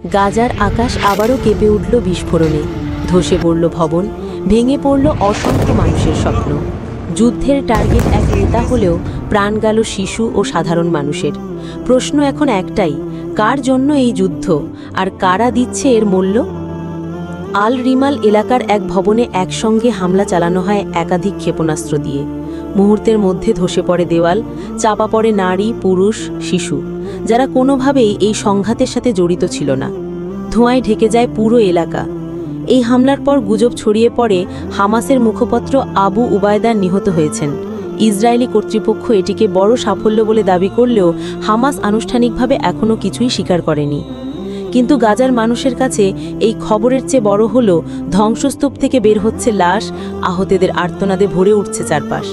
গাজার আকাশ আবারও কেঁপে উঠল বিস্ফোরণে। ধসে পড়ল ভবন, ভেঙে পড়ল অসংখ্য মানুষের স্বপ্ন। যুদ্ধের টার্গেট এক নেতা হলেও প্রাণ গেল শিশু ও সাধারণ মানুষের। প্রশ্ন এখন একটাই, কার জন্য এই যুদ্ধ, আর কারা দিচ্ছে এর মূল্য? আল রিমাল এলাকার এক ভবনে একসঙ্গে হামলা চালানো হয় একাধিক ক্ষেপণাস্ত্র দিয়ে। মুহূর্তের মধ্যে ধসে পড়ে দেওয়াল, চাপা পড়ে নারী, পুরুষ, শিশু, যারা কোনোভাবেই এই সংঘাতের সাথে জড়িত ছিল না। ধোঁয়ায় ঢেকে যায় পুরো এলাকা। এই হামলার পর গুজব ছড়িয়ে পড়ে হামাসের মুখপাত্র আবু উবায়দা নিহত হয়েছেন। ইসরায়েলি কর্তৃপক্ষ এটিকে বড় সাফল্য বলে দাবি করলেও হামাস আনুষ্ঠানিকভাবে এখনও কিছুই স্বীকার করেনি। কিন্তু গাজার মানুষের কাছে এই খবরের চেয়ে বড় হলো ধ্বংসস্তূপ থেকে বের হচ্ছে লাশ, আহতদের আর্তনাদে ভরে উঠছে চারপাশ।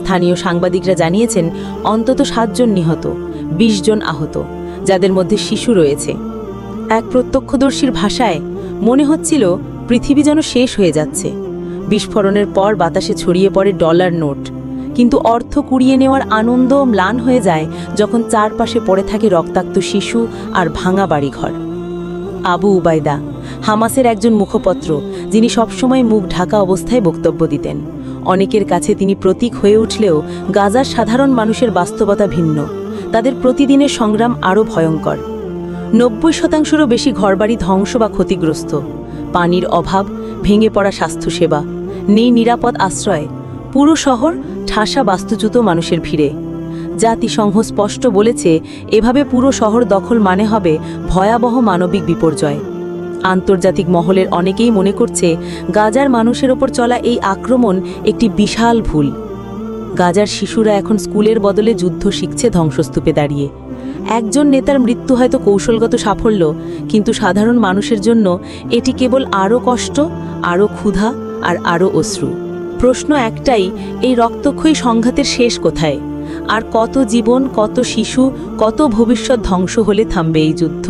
স্থানীয় সাংবাদিকরা জানিয়েছেন অন্তত 7 জন নিহত, 20 জন আহত, যাদের মধ্যে শিশু রয়েছে। এক প্রত্যক্ষদর্শীর ভাষায় মনে হচ্ছিল পৃথিবী যেন শেষ হয়ে যাচ্ছে। বিস্ফোরণের পর বাতাসে ছড়িয়ে পড়ে ডলার নোট, কিন্তু অর্থ কুড়িয়ে নেওয়ার আনন্দ ম্লান হয়ে যায় যখন চারপাশে পড়ে থাকে রক্তাক্ত শিশু আর ভাঙা বাড়িঘর। আবু উবায়দা হামাসের একজন মুখপাত্র, যিনি সবসময় মুখ ঢাকা অবস্থায় বক্তব্য দিতেন। অনেকের কাছে তিনি প্রতীক হয়ে উঠলেও গাজার সাধারণ মানুষের বাস্তবতা ভিন্ন। তাদের প্রতিদিনের সংগ্রাম আরও ভয়ঙ্কর। 90% বেশি ঘরবাড়ি ধ্বংস বা ক্ষতিগ্রস্ত। পানির অভাব, ভেঙে পড়া স্বাস্থ্যসেবা, নেই নিরাপদ আশ্রয়। পুরো শহর ঠাসা বাস্তুচ্যুত মানুষের ভিড়ে। জাতিসংঘ স্পষ্ট বলেছে, এভাবে পুরো শহর দখল মানে হবে ভয়াবহ মানবিক বিপর্যয়। আন্তর্জাতিক মহলের অনেকেই মনে করছে গাজার মানুষের ওপর চলা এই আক্রমণ একটি বিশাল ভুল। গাজার শিশুরা এখন স্কুলের বদলে যুদ্ধ শিখছে ধ্বংসস্তূপে দাঁড়িয়ে। একজন নেতার মৃত্যু হয়তো কৌশলগত সাফল্য, কিন্তু সাধারণ মানুষের জন্য এটি কেবল আরও কষ্ট, আরও ক্ষুধা আর আরও অশ্রু। প্রশ্ন একটাই, এই রক্তক্ষয়ী সংঘাতের শেষ কোথায়? আর কত জীবন, কত শিশু, কত ভবিষ্যৎ ধ্বংস হলে থামবে এই যুদ্ধ?